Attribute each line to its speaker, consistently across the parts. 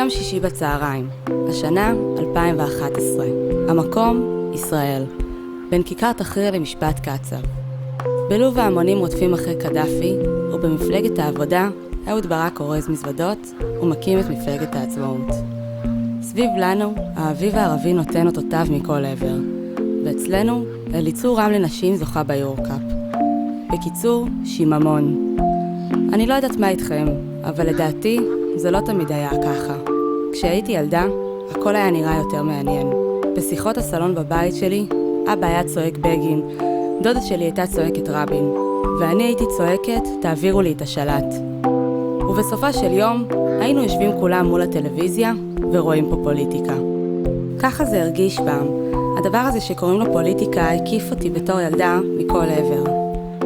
Speaker 1: יום שישי בצהריים, השנה 2011. המקום, ישראל. בין כיכר תחריר למשפט קצב. בלוב ההמונים רודפים אחרי קדאפי, ובמפלגת העבודה, אהוד ברק אורז מזוודות ומקים את מפלגת העצמאות. סביב לנו, האביב הערבי נותן אותותיו מכל עבר, ואצלנו, אליצור רם לנשים זוכה ביורקאפ. בקיצור, שיממון. אני לא יודעת מה איתכם, אבל לדעתי זה לא תמיד היה ככה. כשהייתי ילדה, הכל היה נראה יותר מעניין. בשיחות הסלון בבית שלי, אבא היה צועק בגין, דודה שלי הייתה צועקת רבין, ואני הייתי צועקת, תעבירו לי את השלט. ובסופה של יום, היינו יושבים כולם מול הטלוויזיה ורואים פה פוליטיקה. ככה זה הרגיש פעם. הדבר הזה שקוראים לו פוליטיקה הקיף אותי בתור ילדה מכל עבר.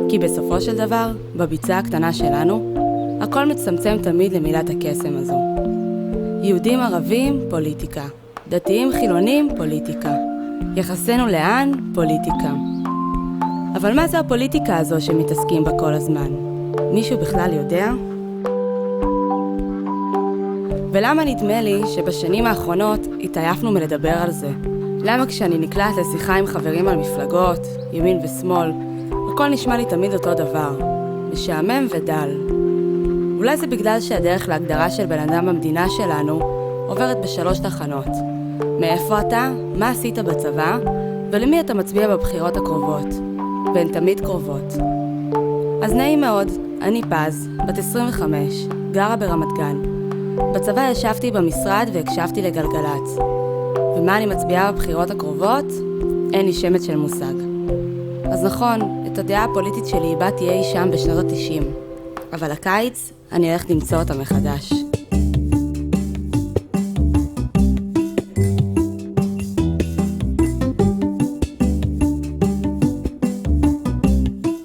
Speaker 1: כי בסופו של דבר, בביצה הקטנה שלנו, הכל מצמצם תמיד למילת הקסם הזו. יהודים ערבים, פוליטיקה. דתיים חילונים, פוליטיקה. יחסנו לאן, פוליטיקה. אבל מה זה הפוליטיקה הזו שמתעסקים בה כל הזמן? מישהו בכלל יודע? ולמה נדמה לי שבשנים האחרונות התעייפנו מלדבר על זה? למה כשאני נקלעת לשיחה עם חברים על מפלגות, ימין ושמאל, הכל נשמע לי תמיד אותו דבר, משעמם ודל. אולי זה בגלל שהדרך להגדרה של בן אדם במדינה שלנו עוברת ב3 תחנות. מאיפה אתה, מה עשית בצבא, ולמי אתה מצביע בבחירות הקרובות. והן תמיד קרובות. אז נעים מאוד, אני פז, בת 25, גרה ברמת גן. בצבא ישבתי במשרד והקשבתי לגלגלת. ומה אני מצביעה בבחירות הקרובות? אין לי שמץ של מושג. אז נכון, את הדעה הפוליטית שלי איבדתי אי שם בשנות ה-90. אבל הקיץ, אני הולכת למצוא אותה מחדש.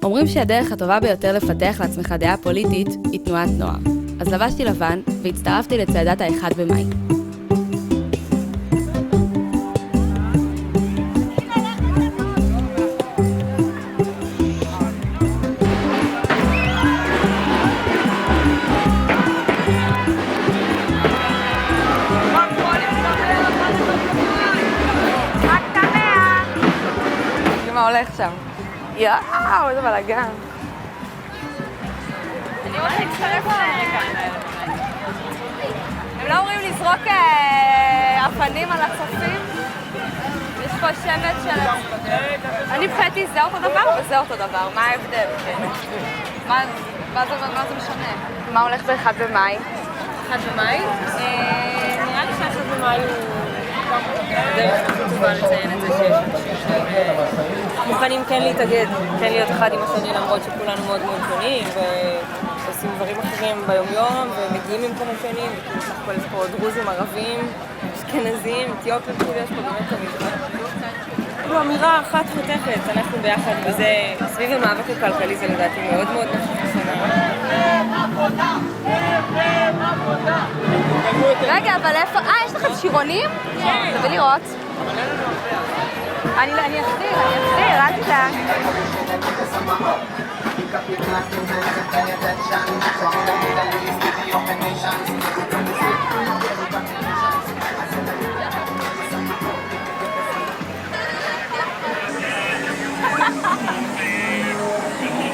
Speaker 1: אומרים שהדרך הטובה ביותר לפתח לעצמך דעה פוליטית היא תנועת נוער. אז לבשתי לבן והצטרפתי לצעדת ה-1 במאי.
Speaker 2: מה הולך שם? יאו, איזה בלגן. אני רוצה להצטרף לכאן. הם לא אומרים לזרוק אבנים על הצופים? יש פה שמץ של... אני מבחינתי זה אותו דבר וזה אותו דבר, מה ההבדל? מה זה משנה? מה הולך ב-1 במאי?
Speaker 3: 1 במאי? נראה לי ש1 במאי הוא... הדרך הכי טובה לציין את זה שיש מוכנים כן להתאגד, כן להיות אחד עם השני למרות שכולנו מאוד מאוד שונים ועושים דברים אחרים ביום-יום ומגיעים ממקומות שונים וכאילו סך הכל יש פה דרוזים, ערבים, אשכנזים, אתיופים, יש פה באמת תמיד. זו אמירה אחת חותכת, אנחנו ביחד וזה סביב המאבק הכלכלי זה לדעתי מאוד מאוד חשוב.
Speaker 2: רגע, אבל איפה... יש לכם שירונים? כן. תביא לראות. אני אחזיר, אל תדאג.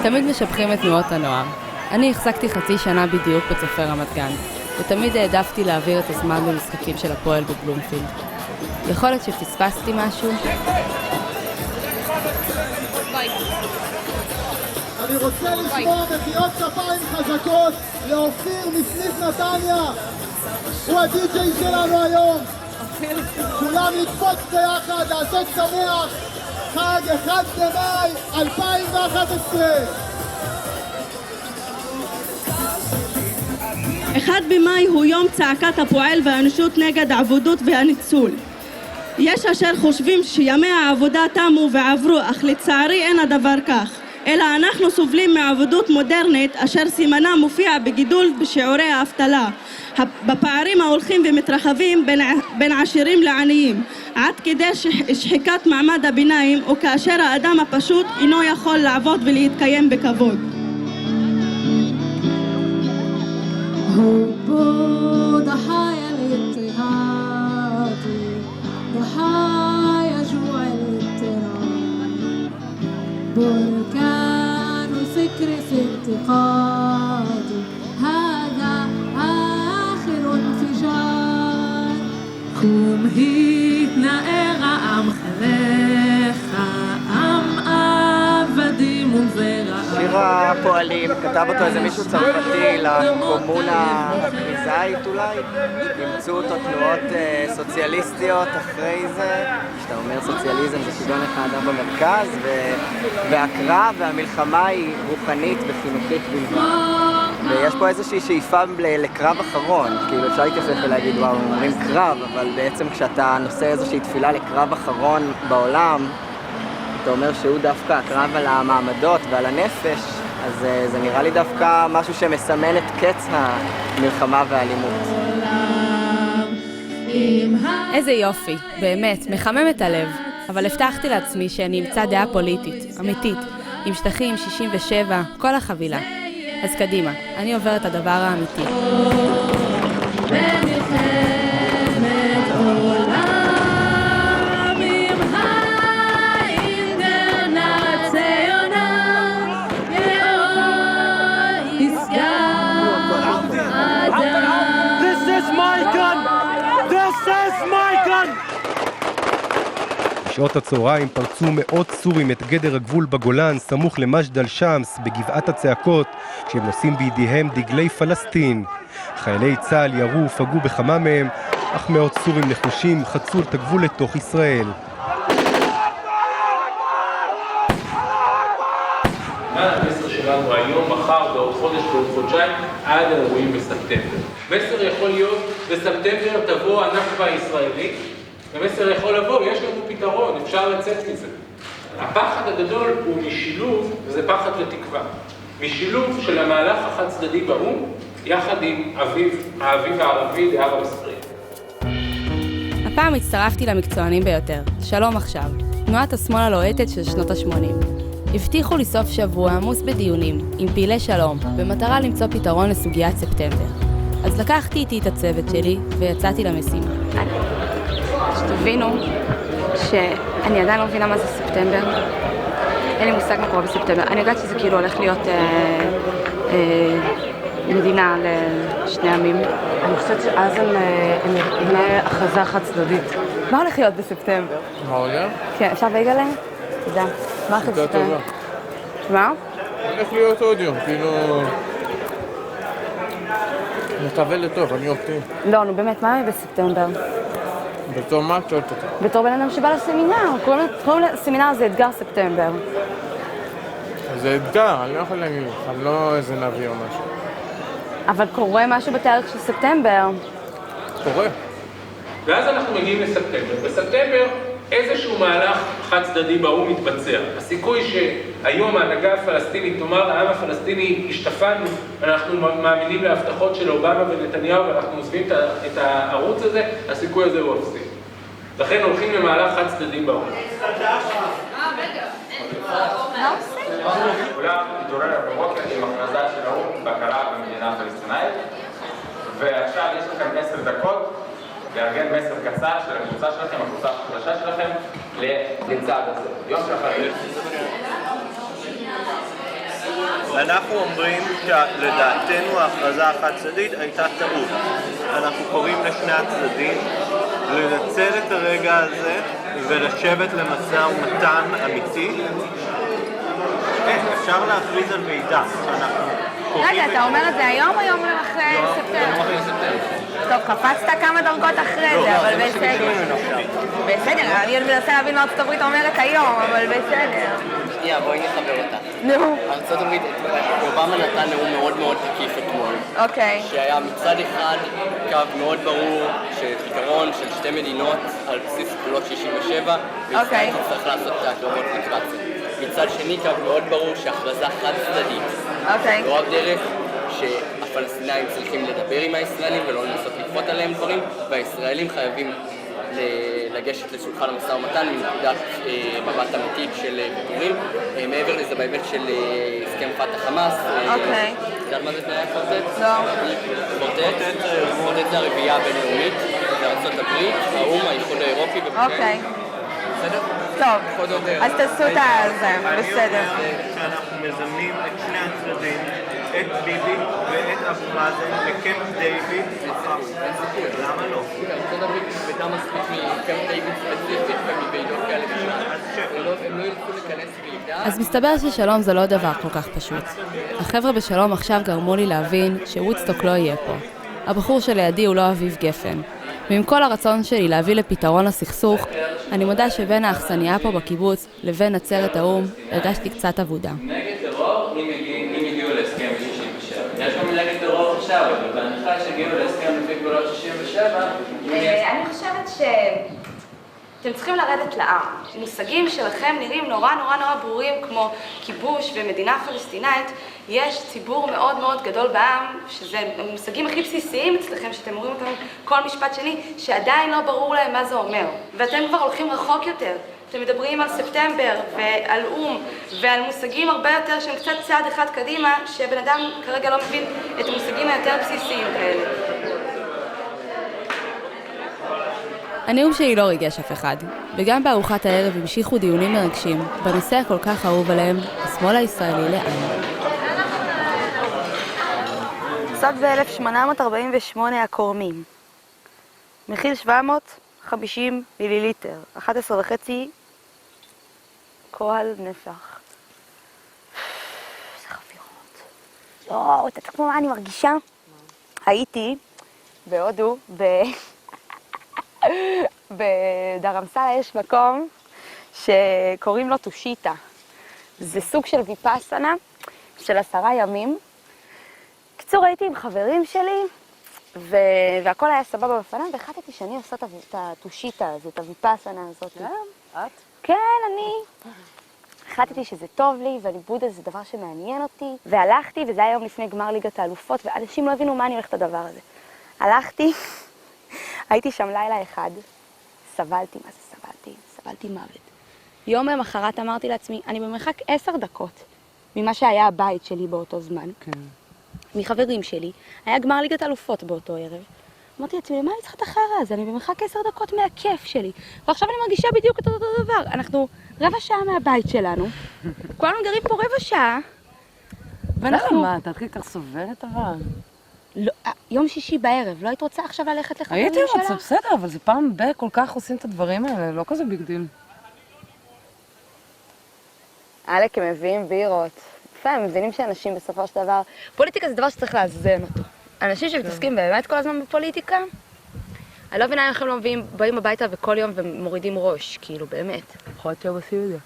Speaker 1: תמיד משבחים את תנועות הנוער. אני החזקתי חצי שנה בדיוק בצופי רמת גן, ותמיד העדפתי להעביר את הזמן במשחקים של הפועל בבלומפילד. יכול להיות שפספסתי משהו?
Speaker 4: אני רוצה לשמוע מחיאות כפיים חזקות לאופיר מסניף נתניה. הוא הדי-ג'יי שלנו היום. כולם לקפוץ ביחד, לעשות שמח. חג 1 במאי 2011.
Speaker 5: 1 במאי הוא יום צעקת הפועל והאנושות נגד העבודות והניצול. יש אשר חושבים שימי העבודה תמו ועברו, אך לצערי אין הדבר כך. אלא אנחנו סובלים מעבודות מודרנית אשר סימנה מופיע בגידול בשיעורי האבטלה, בפערים ההולכים ומתרחבים בין עשירים לעניים, עד כדי שחיקת מעמד הביניים, או כאשר האדם הפשוט אינו יכול לעבוד ולהתקיים בכבוד. هو ضحايا اليتيم
Speaker 6: انقاذ هذا آخر انفجار قوم התנער העם חלך עם עבדים ורעב
Speaker 7: שיר הפועלים, כתב אותו איזה מישהו צרפתי לקומונה הפריזאית אולי. אימצו אותו תנועות סוציאליסטיות אחרי זה. כשאתה אומר סוציאליזם זה שוויון האדם במרכז, והקרב והמלחמה היא רוחנית וחינוכית בלבד. ויש פה איזושהי שאיפה לקרב אחרון, כאילו אפשר להתייחס ולהגיד וואו, אומרים קרב, אבל בעצם כשאתה נושא איזושהי תפילה לקרב אחרון בעולם, אתה אומר שהוא דווקא הקרב על המעמדות ועל הנפש, אז זה נראה לי דווקא משהו שמסמן את קץ המלחמה והאלימות.
Speaker 1: איזה יופי, באמת, מחמם את הלב. אבל הבטחתי לעצמי שאני אמצא דעה פוליטית, אמיתית, עם שטחים, 67, כל החבילה. אז קדימה, אני עוברת את הדבר האמיתי.
Speaker 8: בשעות הצהריים פרצו מאות סורים את גדר הגבול בגולן סמוך למג'דל שמס בגבעת הצעקות כשהם נושאים בידיהם דגלי פלסטין. חיילי צה"ל ירו ופגעו בכמה מהם, אך מאות סורים נחושים חצו את הגבול לתוך ישראל.
Speaker 9: המסר שלנו היום, מחר, בעוד חודש, בעוד חודשיים, עד האירועים בספטמבר. מסר יכול להיות, בספטמבר תבוא הנכבה הישראלית, ומסר יכול לבוא, יש לנו פתרון, אפשר לצאת מזה. הפחד הגדול הוא משילוב, וזה פחד לתקווה. משילוב של המהלך החד צדדי באו"ם, יחד עם האביב הערבי לערב ישראל.
Speaker 1: הפעם הצטרפתי למקצוענים ביותר, שלום עכשיו, תנועת השמאל הלוהטת של שנות ה-80. הבטיחו לי סוף שבוע עמוס בדיונים, עם פעילי שלום, במטרה למצוא פתרון לסוגיית ספטמבר. אז לקחתי איתי את הצוות שלי ויצאתי למשימה. שתבינו שאני עדיין לא מבינה מה זה ספטמבר. אין לי מושג מה קורה בספטמבר. אני יודעת שזה כאילו הולך להיות מדינה לשני עמים.
Speaker 10: אני חושבת שאז יהיה הכרזה חד צדדית.
Speaker 1: מה הולך להיות בספטמבר?
Speaker 11: מה הולך?
Speaker 1: כן, אפשר בגלל? תודה. מה הולך להיות בספטמבר? מה?
Speaker 11: הולך להיות עוד יום, כאילו... נתווה לטוב, אני אופטימי.
Speaker 1: לא, נו באמת, מה יהיה בספטמבר?
Speaker 11: בתור מה את שואלת אותה?
Speaker 1: בתור בן אדם שבא לסמינר, קוראים לסמינר הזה אתגר ספטמבר.
Speaker 11: זה אתגר, אני לא יכול להגיד לך, אני לא איזה נביא או משהו.
Speaker 1: אבל קורה משהו בתאריך של ספטמבר.
Speaker 11: קורה.
Speaker 9: ואז אנחנו מגיעים לספטמבר. בספטמבר איזשהו מהלך חד צדדי באו"ם מתבצע. הסיכוי שהיום ההנהגה הפלסטינית תאמר לעם הפלסטיני השתפנו, אנחנו מאמינים להבטחות של אובמה ונתניהו ואנחנו עוזבים את הערוץ הזה, הסיכוי הזה הוא אפסי. לכן הולכים למהלך חד צדדי באו"ם.
Speaker 12: כולם התעורר בבוקר עם הכרזה של האו"ם בהכרה במדינה פלסטינאית, ועכשיו יש לכם 10 דקות לארגן מסר קצר של הקבוצה שלכם, הקבוצה החדשה שלכם, לצעד הזה. יום שלכם.
Speaker 7: אנחנו אומרים שלדעתנו ההכרזה החד-צדדית הייתה טעות. אנחנו קוראים לשני הצדדים לנצל את הרגע הזה ולשבת למשא ומתן אמיתי. אפשר להכריז על מידע שאנחנו...
Speaker 2: רגע, אתה אומר את זה היום או יום אחרי ספטמבר? טוב, קפצת כמה דרגות אחרי זה, אבל בסדר. בסדר, אני מנסה להבין מה ארצות הברית אומרת היום, אבל בסדר.
Speaker 13: שנייה, בואי נחבר אותה.
Speaker 2: נו.
Speaker 13: ארצות הברית, אובמה נתן נאום מאוד מאוד תקיף אתמול.
Speaker 2: אוקיי.
Speaker 13: שהיה מצד אחד קו מאוד ברור של פתרון של שתי מדינות על בסיס גבולות 67, וישראל צריך לעשות את הקרבות לקראת זה. מצד שני קו מאוד ברור שהכרזה חד צדדית.
Speaker 2: אוקיי.
Speaker 13: לא רק דרך שהפלסטינאים צריכים לדבר עם הישראלים ולא לנסות לכפות עליהם דברים, והישראלים חייבים לגשת לשולחן המשא ומתן מנקודת מבט אמיתית של ויתורים. מעבר לזה בהיבט של הסכם פתח חמאס.
Speaker 2: אוקיי.
Speaker 13: יודעת מה זה תנאי הקוורטט?
Speaker 2: לא.
Speaker 13: קוורטט זה הרביעייה הבינלאומית, לארצות הברית, האו"ם, האיחוד האירופי ובשם.
Speaker 2: אוקיי.
Speaker 13: בסדר?
Speaker 2: טוב, אז תעשו את זה, בסדר.
Speaker 7: שאנחנו מזמנים את שני הצדדים
Speaker 14: את ביבי ואת אבו מאזן לקמפ דיוויד מחר. למה לא?
Speaker 13: ארצות הברית נפרדה מספיק מקמפ דיוויד ספציפית ומוועידות כאלה הם לא ילכו לכנס ועידה.
Speaker 1: אז מסתבר ששלום זה לא דבר כל כך פשוט. החבר'ה בשלום עכשיו גרמו לי להבין שוודסטוק לא יהיה פה. הבחור שלידי הוא לא אביב גפן. ועם כל הרצון שלי להביא לפתרון לסכסוך, אני מודה שבין האכסניה פה בקיבוץ לבין עצרת האום הרגשתי קצת עבודה.
Speaker 15: נגד טרור אם הגיעו להסכם ב-67. יש גם נגד טרור עכשיו, אבל בהנחה שהגיעו להסכם לפי גבולות 67...
Speaker 2: אני חושבת שאתם צריכים לרדת לעם. מושגים שלכם נראים נורא ברורים כמו כיבוש ומדינה פלסטינאית. יש ציבור מאוד מאוד גדול בעם, שזה המושגים הכי בסיסיים אצלכם, שאתם אומרים אותם כל משפט שני, שעדיין לא ברור להם מה זה אומר. ואתם כבר הולכים רחוק יותר. אתם מדברים על ספטמבר ועל אום ועל מושגים הרבה יותר שהם קצת צעד אחד קדימה, שבן אדם כרגע לא מבין את המושגים היותר בסיסיים כאלה.
Speaker 1: הנאום שלי לא ריגש אף אחד, וגם בארוחת הערב המשיכו דיונים מרגשים בנושא הכל כך אהוב עליהם, השמאל הישראלי לעם.
Speaker 2: סוד ב-1848 הקורמים. מכיל 750 מיליליטר, 11.5 כהל נפח. איזה חפירות. לא, אתה כמו מה אני מרגישה? הייתי בהודו, בדרמסלה יש מקום שקוראים לו טושיטה. זה סוג של ויפאסנה של 10 ימים. קיצור, הייתי עם חברים שלי, והכל היה סבבה בפניו, והחלטתי שאני עושה את הטושיטה הזאת, את הויפאסנה הזאת.
Speaker 10: את?
Speaker 2: כן, אני. החלטתי שזה טוב לי, והליבודה זה דבר שמעניין אותי, והלכתי, וזה היה יום לפני גמר ליגת האלופות, ואנשים לא הבינו מה אני הולכת לדבר הזה. הלכתי, הייתי שם לילה אחד, סבלתי, מה זה סבלתי? סבלתי מוות. יום למחרת אמרתי לעצמי, אני במרחק 10 דקות ממה שהיה הבית שלי באותו זמן.
Speaker 10: כן.
Speaker 2: מחברים שלי, היה גמר ליגת אלופות באותו ערב. אמרתי לעצמי, למה אני צריכה את החרא הזה? אני במרחק 10 דקות מהכיף שלי. ועכשיו אני מרגישה בדיוק את אותו דבר. אנחנו רבע שעה מהבית שלנו, כולנו גרים פה רבע שעה,
Speaker 10: ואנחנו... מה, אתה תתחיל כך סובלת אבל?
Speaker 2: לא, יום שישי בערב, לא היית רוצה עכשיו ללכת לחתן
Speaker 10: הייתי
Speaker 2: שלה?
Speaker 10: רוצה, בסדר, אבל זה פעם כל כך עושים את הדברים האלה, לא כזה ביג דיל.
Speaker 2: אלק, הם מביאים בירות. הם מבינים שאנשים בסופו של דבר, פוליטיקה זה דבר שצריך לאזן אותו. אנשים שמתעסקים באמת כל הזמן בפוליטיקה, אני לא מבינה איך הם לא באים הביתה וכל יום ומורידים ראש, כאילו, באמת.
Speaker 10: יכול להיות שהם עושים את זה.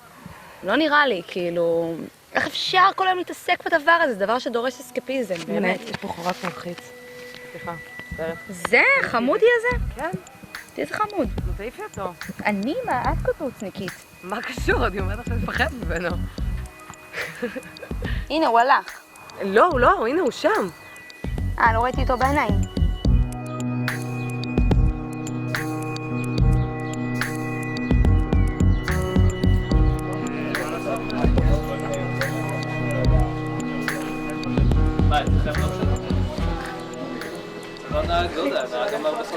Speaker 2: לא נראה לי, כאילו, איך אפשר כל היום להתעסק בדבר הזה? זה דבר שדורש אסקפיזם, באמת.
Speaker 10: יש פה חורת מלחיץ. סליחה, בסדר.
Speaker 2: זה, חמודי הזה?
Speaker 10: כן.
Speaker 2: תהיה זה חמוד.
Speaker 10: תעיפי אותו.
Speaker 2: אני? מה? את קטוצניקית.
Speaker 10: מה קשור? אני אומרת לך לפחד ממנו.
Speaker 2: הנה, הוא הלך.
Speaker 10: לא, הוא לא, הנה, הוא שם.
Speaker 2: לא ראיתי אותו בעיניים.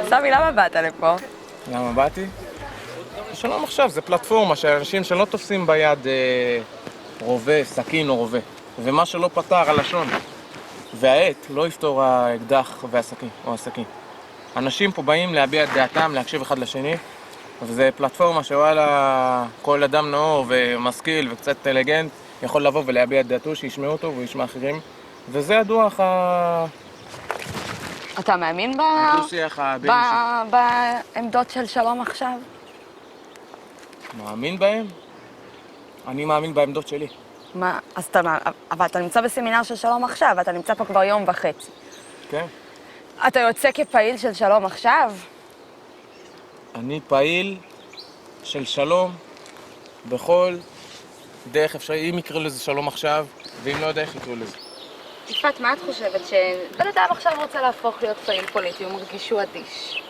Speaker 10: סמי, למה באת לפה?
Speaker 11: למה באתי? שלום עכשיו, זה פלטפורמה של אנשים שלא תופסים ביד רובה, סכין או רובה. ומה שלא פתר הלשון והעט לא יפתור האקדח והסכין או הסכין. אנשים פה באים להביע את דעתם, להקשיב אחד לשני, וזה פלטפורמה שוואלה כל אדם נאור ומשכיל וקצת אינטליגנט יכול לבוא ולהביע את דעתו, שישמעו אותו וישמע אחרים, וזה הדוח
Speaker 2: אתה מאמין בעמדות של שלום עכשיו?
Speaker 11: מאמין בהם? אני מאמין בעמדות שלי.
Speaker 2: מה? אז אבל אתה נמצא בסמינר של שלום עכשיו, אתה נמצא פה כבר יום וחצי.
Speaker 11: כן.
Speaker 2: אתה יוצא כפעיל של שלום עכשיו?
Speaker 11: אני פעיל של שלום בכל דרך אפשרי, אם יקראו לזה שלום עכשיו, ואם לא יודע איך יקראו לזה.
Speaker 2: יפעת, מה את חושבת? שבן אדם עכשיו רוצה להפוך להיות פעיל פוליטי, הוא מרגיש שהוא אדיש.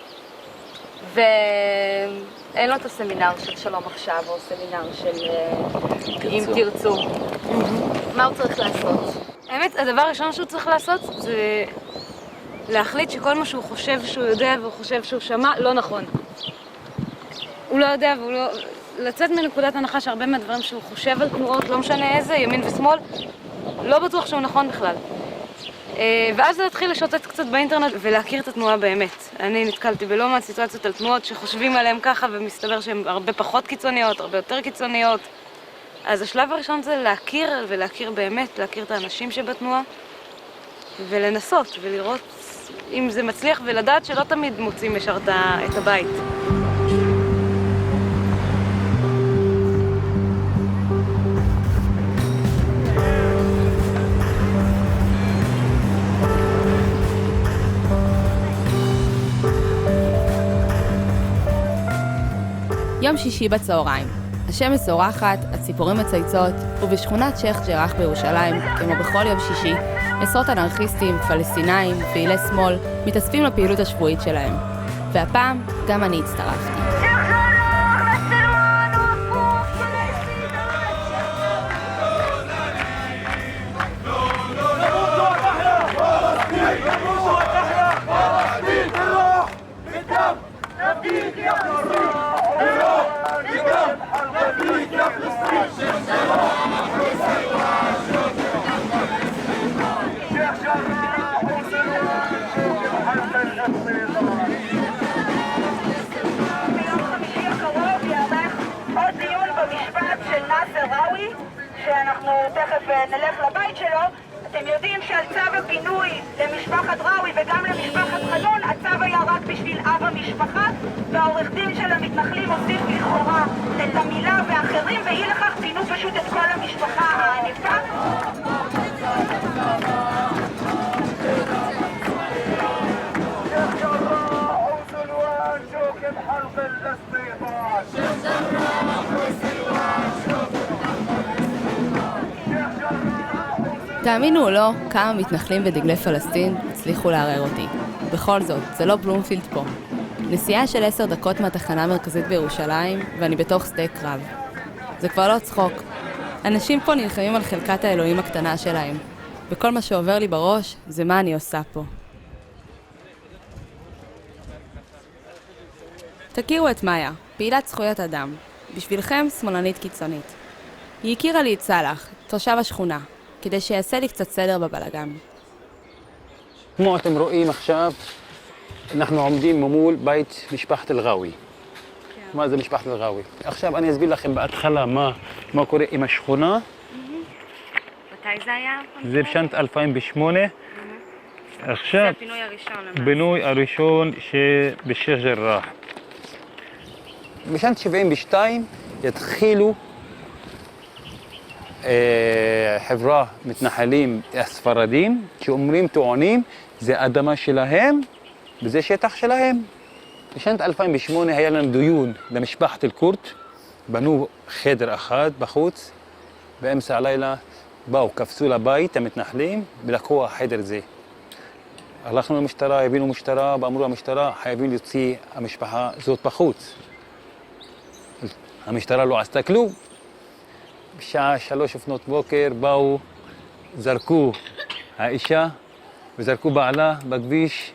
Speaker 2: ואין לו את הסמינר של שלום עכשיו, או סמינר של אם תרצו. מה הוא צריך לעשות?
Speaker 3: האמת, הדבר הראשון שהוא צריך לעשות זה להחליט שכל מה שהוא חושב שהוא יודע והוא חושב שהוא שמע לא נכון. הוא לא יודע והוא לא... לצאת מנקודת הנחה שהרבה מהדברים שהוא חושב על תנועות, לא משנה איזה, ימין ושמאל, לא בטוח שהוא נכון בכלל.
Speaker 2: ואז להתחיל לשוטט קצת באינטרנט ולהכיר את התנועה באמת. אני נתקלתי בלא מעט סיטואציות על תנועות שחושבים עליהן ככה ומסתבר שהן הרבה פחות קיצוניות, הרבה יותר קיצוניות. אז השלב הראשון זה להכיר ולהכיר באמת, להכיר את האנשים שבתנועה ולנסות ולראות אם זה מצליח ולדעת שלא תמיד מוצאים ישר את הבית.
Speaker 1: יום שישי בצהריים. השמש זורחת, הציפורים מצייצות, ובשכונת שייח ג'ראח בירושלים, כמו בכל יום שישי, עשרות אנרכיסטים, פלסטינאים, פעילי שמאל, מתאספים לפעילות השבועית שלהם. והפעם גם אני הצטרפתי.
Speaker 16: שאנחנו תכף נלך לבית שלו. אתם יודעים שעל צו הפינוי למשפחת ראוי וגם למשפחת חנון, הצו היה רק בשביל אב המשפחה, והעורך דין של המתנחלים הוסיף לכאורה את המילה ואחרים, ואי לכך פינו פשוט את כל המשפחה הענפה.
Speaker 1: תאמינו או לא, כמה מתנחלים בדגלי פלסטין הצליחו לערער אותי. בכל זאת, זה לא בלומפילד פה. נסיעה של 10 דקות מהתחנה המרכזית בירושלים, ואני בתוך שדה קרב. זה כבר לא צחוק. אנשים פה נלחמים על חלקת האלוהים הקטנה שלהם. וכל מה שעובר לי בראש, זה מה אני עושה פה. תכירו את מאיה, פעילת זכויות אדם. בשבילכם, שמאלנית קיצונית. היא הכירה לי את סלאח, תושב השכונה. כדי שיעשה לי קצת סדר בבלגן.
Speaker 17: כמו אתם רואים עכשיו, אנחנו עומדים מול בית משפחת אל-ראוי. מה זה משפחת אל-ראוי? עכשיו אני אסביר לכם בהתחלה מה קורה עם השכונה.
Speaker 2: מתי זה היה?
Speaker 17: זה בשנת 2008. עכשיו,
Speaker 2: זה הפינוי הראשון.
Speaker 17: הפינוי הראשון בשייח ג'ראח. בשנת 72 יתחילו חברה מתנחלים הספרדים שאומרים, טוענים, זה אדמה שלהם וזה שטח שלהם. בשנת 2008 היה לנו דיון למשפחת אל-קורט, בנו חדר אחד בחוץ, באמצע הלילה באו, קפצו לבית המתנחלים ולקחו החדר הזה. הלכנו למשטרה, הבינו משטרה, ואמרו למשטרה, חייבים להוציא המשפחה זאת בחוץ. המשטרה לא עשתה כלום. בשעה 3 לפנות בוקר באו, זרקו האישה וזרקו בעלה בכביש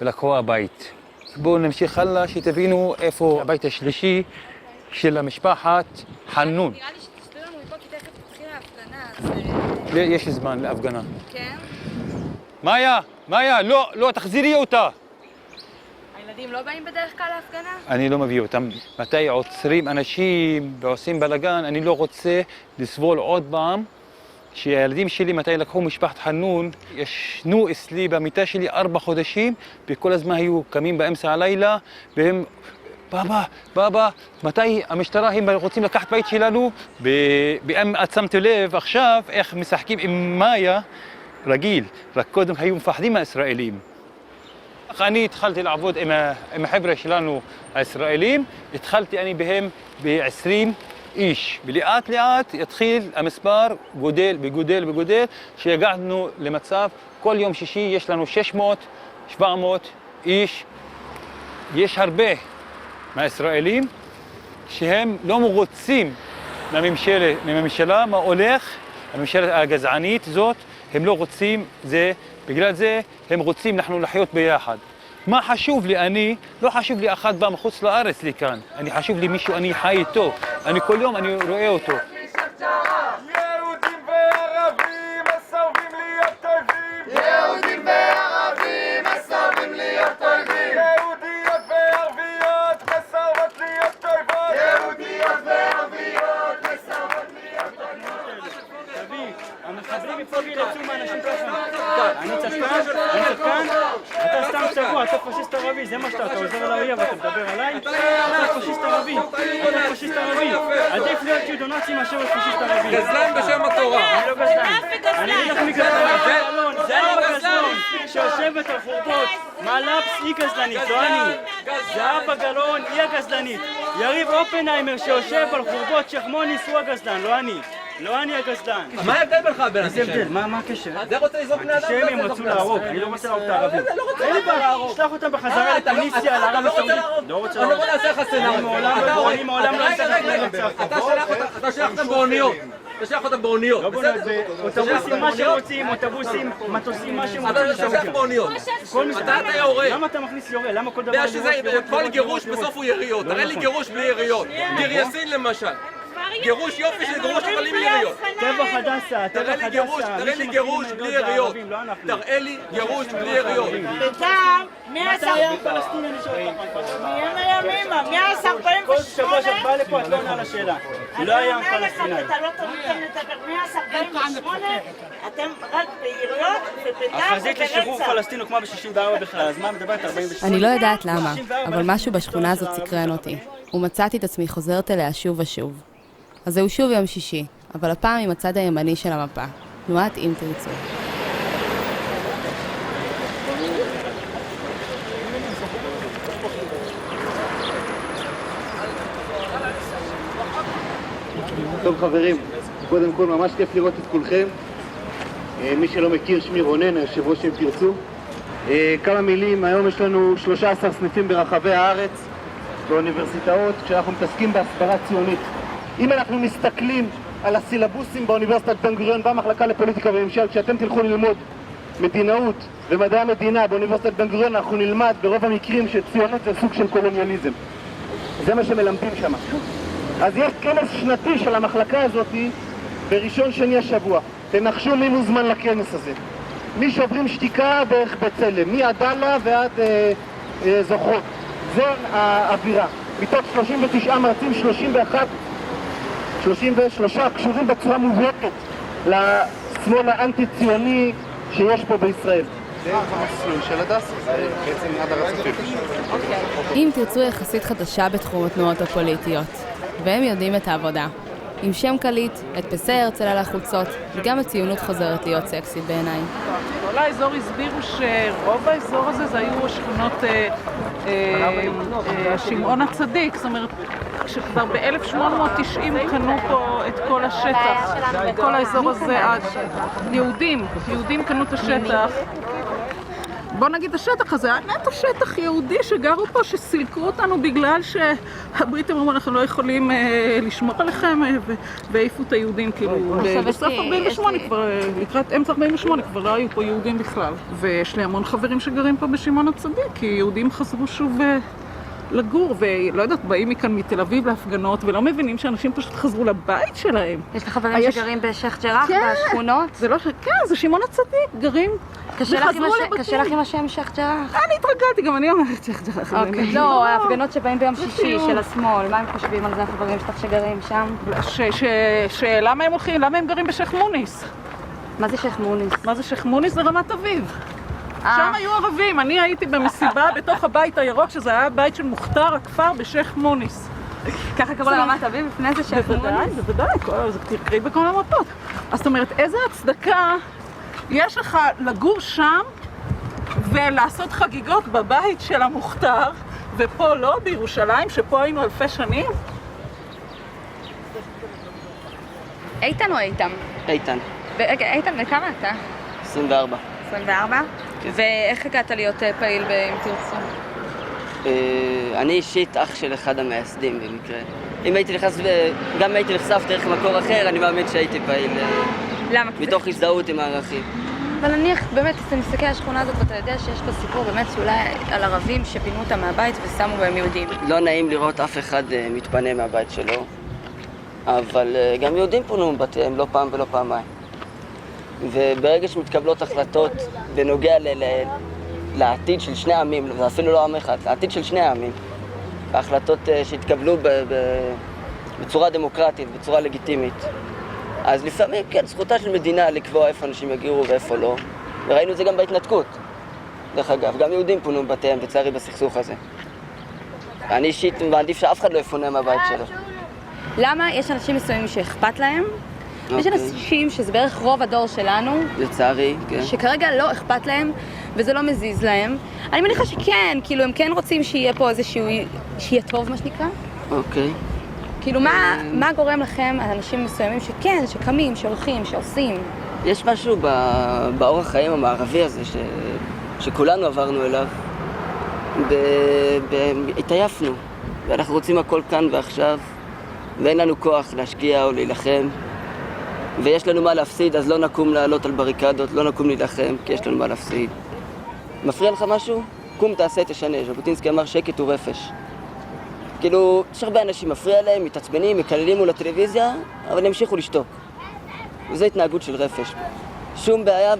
Speaker 17: ולקחו הבית. בואו נמשיך הלאה שתבינו איפה הבית השלישי של המשפחת חנון.
Speaker 2: נראה לי שתסביר לנו מפה כי תכף תתחיל ההפגנה.
Speaker 17: יש זמן להפגנה.
Speaker 2: כן?
Speaker 17: מאיה, לא, תחזירי אותה.
Speaker 2: הילדים לא באים בדרך כלל להפגנה?
Speaker 17: אני לא מביא אותם. מתי עוצרים אנשים ועושים בלגן, אני לא רוצה לסבול עוד פעם שהילדים שלי, מתי לקחו משפחת חנון, ישנו אצלי במיטה שלי 4 חודשים, וכל הזמן היו קמים באמצע הלילה, והם, בבא, מתי המשטרה, הם רוצים לקחת בית שלנו, ואם את שמת לב עכשיו איך משחקים עם מאיה, רגיל, רק קודם היו מפחדים מהישראלים. אני התחלתי לעבוד עם החבר'ה שלנו הישראלים, התחלתי אני בהם ב-20 איש. ולאט לאט יתחיל המספר גודל וגודל, שהגענו למצב, כל יום שישי יש לנו 600, 700 איש. יש הרבה מהישראלים שהם לא מרוצים מהממשלה, מה הולך, הממשלה הגזענית זאת, הם לא רוצים זה, בגלל זה הם רוצים אנחנו לחיות ביחד. מה חשוב לי? אני, לא חשוב לי אחד בא מחוץ לארץ לי כאן. אני חשוב לי מישהו, אני חי איתו. אני כל יום אני רואה אותו.
Speaker 18: יהודים וערבים מסרבים להיות טובים. אני צדקן? אתה סתם שבוע, אתה פשיסט ערבי, זה מה שאתה עוזר לאויב, אתה מדבר עליי? אתה פשיסט ערבי, עדיף להיות יהודונאצי מאשר להיות פשיסט ערבי.
Speaker 11: גזלן בשם התורה.
Speaker 18: אני לא גזלן. אני אגיד לך מי גזלן, זה אבא גזלון, שיושבת על חורבות, מלאפס היא גזלנית, לא אני. זה אבא גלאון, היא הגזלנית. יריב אופנהיימר שיושב על חורבות שייח' מוניס הוא הגזלן, לא אני. לא אני הגזלן.
Speaker 11: מה ההבדל בינך בין
Speaker 18: איזה הבדל? מה הקשר?
Speaker 11: זה רוצה לזרוק בני אדם?
Speaker 18: אנטישמים רצו להרוג, אני לא רוצה להרוג את הערבים. אין לי בעיה, שלח אותם בחזרה לתוניסיה, לערב הסעודית. לא רוצה להרוג.
Speaker 11: אני נעשה לך סצנריו.
Speaker 18: אני מעולם לא אעשה לך לרצח.
Speaker 11: אתה שלח אותם באוניות. אתה שלח אותם באוניות.
Speaker 18: לא בונה, אוטובוסים מה שרוצים, אוטובוסים, מטוסים מה שרוצים.
Speaker 11: אתה שלח באוניות. אתה יורה.
Speaker 18: למה אתה מכניס יורה? למה כל דבר
Speaker 11: כל גירוש בסוף הוא יריות. תראה לי גירוש בלי יריות. דיר יאסין למשל. גירוש יופי של גירוש אבל עם יריות.
Speaker 18: טבח הדסה,
Speaker 11: תראה לי גירוש בלי יריות. תראה לי גירוש בלי יריות.
Speaker 16: בינתיים, מ-1948,
Speaker 18: כל שבוע שאת באה לפה את לא עונה על השאלה. לא היה עם פלסטיני.
Speaker 16: אתה לא תמיד לדבר, מ-1948 אתם רק ביריות ובדם
Speaker 18: החזית לשחרור פלסטין הוקמה ב-64 בכלל, אז מה מדברת 48?
Speaker 1: אני לא יודעת למה, אבל משהו בשכונה הזאת סקרן אותי, ומצאתי את עצמי חוזרת אליה שוב ושוב. אז זהו שוב יום שישי, אבל הפעם עם הצד הימני של המפה, תנועת אם תרצו.
Speaker 19: טוב חברים, קודם כל ממש כיף לראות את כולכם. מי שלא מכיר, שמי רונן, היושב ראש אם תרצו. כמה מילים, היום יש לנו 13 סניפים ברחבי הארץ, באוניברסיטאות, כשאנחנו מתעסקים בהסברה ציונית. אם אנחנו מסתכלים על הסילבוסים באוניברסיטת בן גוריון במחלקה לפוליטיקה וממשל, כשאתם תלכו ללמוד מדינאות ומדעי המדינה באוניברסיטת בן גוריון, אנחנו נלמד ברוב המקרים שציונות זה סוג של קולוניאליזם. זה מה שמלמדים שם. אז יש כנס שנתי של המחלקה הזאת בראשון שני השבוע. תנחשו מי מוזמן לכנס הזה. מי שוברים שתיקה דרך בצלם, מעדאלה ועד זוכרות. זה האווירה. מתוך 39 מרצים, 33 קשורים בצורה מובהקת לשמאל האנטי-ציוני שיש פה בישראל. זה המסלול של הדסה, זה בעצם עד הרצפים.
Speaker 1: אם תרצו יחסית חדשה בתחום התנועות הפוליטיות, והם יודעים את העבודה. עם שם קליט, את פסי הרצל על החולצות, וגם הציונות חוזרת להיות סקסית בעיניי.
Speaker 20: כל האזור הסבירו שרוב האזור הזה זה היו השכונות שמעון הצדיק, זאת אומרת שכבר ב-1890 קנו פה את כל השטח, את כל האזור הזה, יהודים קנו את השטח. בוא נגיד השטח הזה, נטו שטח יהודי שגרו פה, שסילקו אותנו בגלל שהבריטים אמרו אנחנו לא יכולים לשמור עליכם והעיפו את היהודים כאילו בסוף 48 כבר, לקראת אמצע 48 כבר לא היו פה יהודים בכלל. ויש לי המון חברים שגרים פה בשמעון הצדיק, כי יהודים חזרו שוב לגור, ולא יודעת, באים מכאן מתל אביב להפגנות ולא מבינים שאנשים פשוט חזרו לבית שלהם.
Speaker 2: יש לך חברים שגרים בשייח' ג'ראח, בשכונות?
Speaker 20: זה לא, כן, זה שמעון הצדיק, גרים
Speaker 2: קשה לך עם השם שייח' ג'ראח?
Speaker 20: אני התרגלתי, גם אני אומרת שייח' ג'ראח.
Speaker 2: לא, ההפגנות שבאים ביום שישי של השמאל, מה הם חושבים על זה החברים שלך שגרים שם?
Speaker 20: למה הם הולכים? למה הם גרים בשייח' מוניס?
Speaker 2: מה זה שייח' מוניס?
Speaker 20: מה זה שייח' מוניס? זה רמת אביב. שם היו ערבים, אני הייתי במסיבה בתוך הבית הירוק, שזה היה הבית של מוכתר הכפר בשייח' מוניס.
Speaker 2: ככה קראו לרמת אביב, לפני זה שייח' מוניס?
Speaker 20: בוודאי, זה תקראי בכל המפות. אז זאת אומרת, איזה הצדקה יש לך לגור שם ולעשות חגיגות בבית של המוכתר, ופה לא, בירושלים, שפה היינו אלפי שנים?
Speaker 2: איתן או איתם?
Speaker 13: איתן.
Speaker 2: איתן, וכמה אתה?
Speaker 13: 24.
Speaker 2: 24? ואיך הגעת להיות פעיל ב"אם תרצו"?
Speaker 13: אני אישית אח של אחד המייסדים במקרה. אם הייתי נכנס, גם הייתי נחשף דרך מקור אחר, אני מאמין שהייתי פעיל.
Speaker 2: למה?
Speaker 13: מתוך הזדהות עם הערכים.
Speaker 2: אבל נניח, באמת, אתה מסתכל על השכונה הזאת ואתה יודע שיש פה סיפור באמת שאולי על ערבים שפינו אותם מהבית ושמו בהם יהודים.
Speaker 13: לא נעים לראות אף אחד מתפנה מהבית שלו, אבל גם יהודים פונו מבתיהם לא פעם ולא פעמיים. וברגע שמתקבלות החלטות בנוגע לעתיד של שני העמים, ואפילו לא עם אחד, לעתיד של שני העמים, ההחלטות שהתקבלו בצורה דמוקרטית, בצורה לגיטימית, אז לפעמים, כן, זכותה של מדינה לקבוע איפה אנשים יגירו ואיפה לא, וראינו את זה גם בהתנתקות. דרך אגב, גם יהודים פונו מבתיהם לצערי בסכסוך הזה. אני אישית מעדיף שאף אחד לא יפונה מהבית שלו.
Speaker 1: למה? יש אנשים מסוימים שאכפת להם, יש אנשים שזה בערך רוב הדור שלנו,
Speaker 13: לצערי, כן.
Speaker 1: שכרגע לא אכפת להם וזה לא מזיז להם. אני מניחה שכן, כאילו הם כן רוצים שיהיה פה איזשהו, שיהיה טוב מה שנקרא.
Speaker 13: אוקיי.
Speaker 1: כאילו מה גורם לכם, אנשים מסוימים שכן, שקמים, שהולכים, שעושים?
Speaker 13: יש משהו באורח חיים המערבי הזה שכולנו עברנו אליו. התעייפנו, ואנחנו רוצים הכל כאן ועכשיו, ואין לנו כוח להשקיע או להילחם, ויש לנו מה להפסיד, אז לא נקום לעלות על בריקדות, לא נקום להילחם, כי יש לנו מה להפסיד. מפריע לך משהו? קום תעשה, תשנה. ז'בוטינסקי אמר שקט הוא רפש. כאילו, יש הרבה אנשים מפריע להם, מתעצבנים, מקללים מול הטלוויזיה, אבל ימשיכו לשתוק. וזו התנהגות של רפש. שום בעיה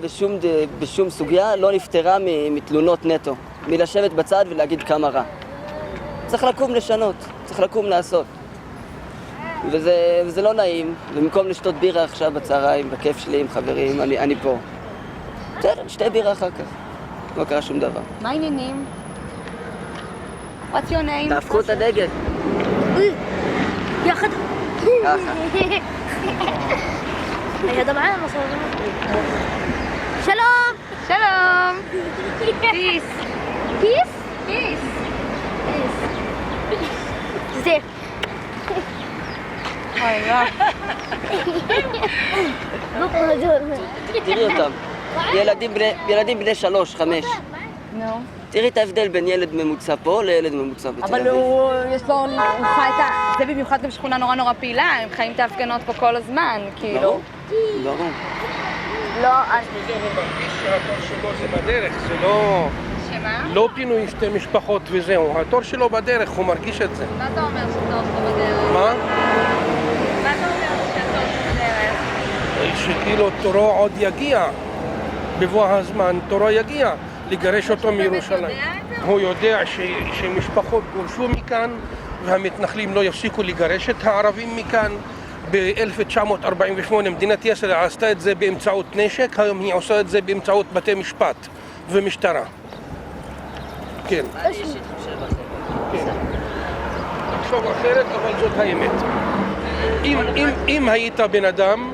Speaker 13: בשום סוגיה לא נפטרה מתלונות נטו. מלשבת בצד ולהגיד כמה רע. צריך לקום לשנות, צריך לקום לעשות. וזה לא נעים, ובמקום לשתות בירה עכשיו בצהריים, בכיף שלי עם חברים, אני פה. בסדר, נשתה בירה אחר כך. לא קרה שום דבר.
Speaker 1: מה העניינים? What's your name?
Speaker 13: תהפכו את הדגל.
Speaker 21: יחד.
Speaker 13: ככה.
Speaker 21: היד המעלה מה שלום!
Speaker 2: שלום! פיס!
Speaker 21: פיס?
Speaker 2: פיס!
Speaker 21: זה.
Speaker 2: אוי, לא.
Speaker 13: תראי אותם. ילדים בני 3, 5.
Speaker 2: נו.
Speaker 13: תראי את ההבדל בין ילד ממוצע פה לילד ממוצע בתל אביב.
Speaker 2: אבל הוא חי את ה... זה במיוחד גם שכונה נורא פעילה, הם חיים את ההפגנות פה כל הזמן, כאילו.
Speaker 13: ברור.
Speaker 2: לא,
Speaker 22: מרגיש שהתור שלו זה בדרך, זה לא...
Speaker 2: שמה?
Speaker 22: לא פינוי שתי משפחות וזהו, התור שלו בדרך, הוא מרגיש את זה.
Speaker 2: מה אתה אומר שהתור שלו בדרך?
Speaker 22: מה?
Speaker 2: מה אתה אומר שהתור שלו בדרך?
Speaker 22: שכאילו תורו עוד יגיע, בבוא הזמן תורו יגיע, לגרש אותו מירושלים. הוא יודע שמשפחות גורשו מכאן והמתנחלים לא יפסיקו לגרש את הערבים מכאן. ב-1948 מדינת ישראל עשתה את זה באמצעות נשק, היום היא עושה את זה באמצעות בתי משפט ומשטרה. כן. תחשוב אחרת, אבל זאת האמת. אם היית בן אדם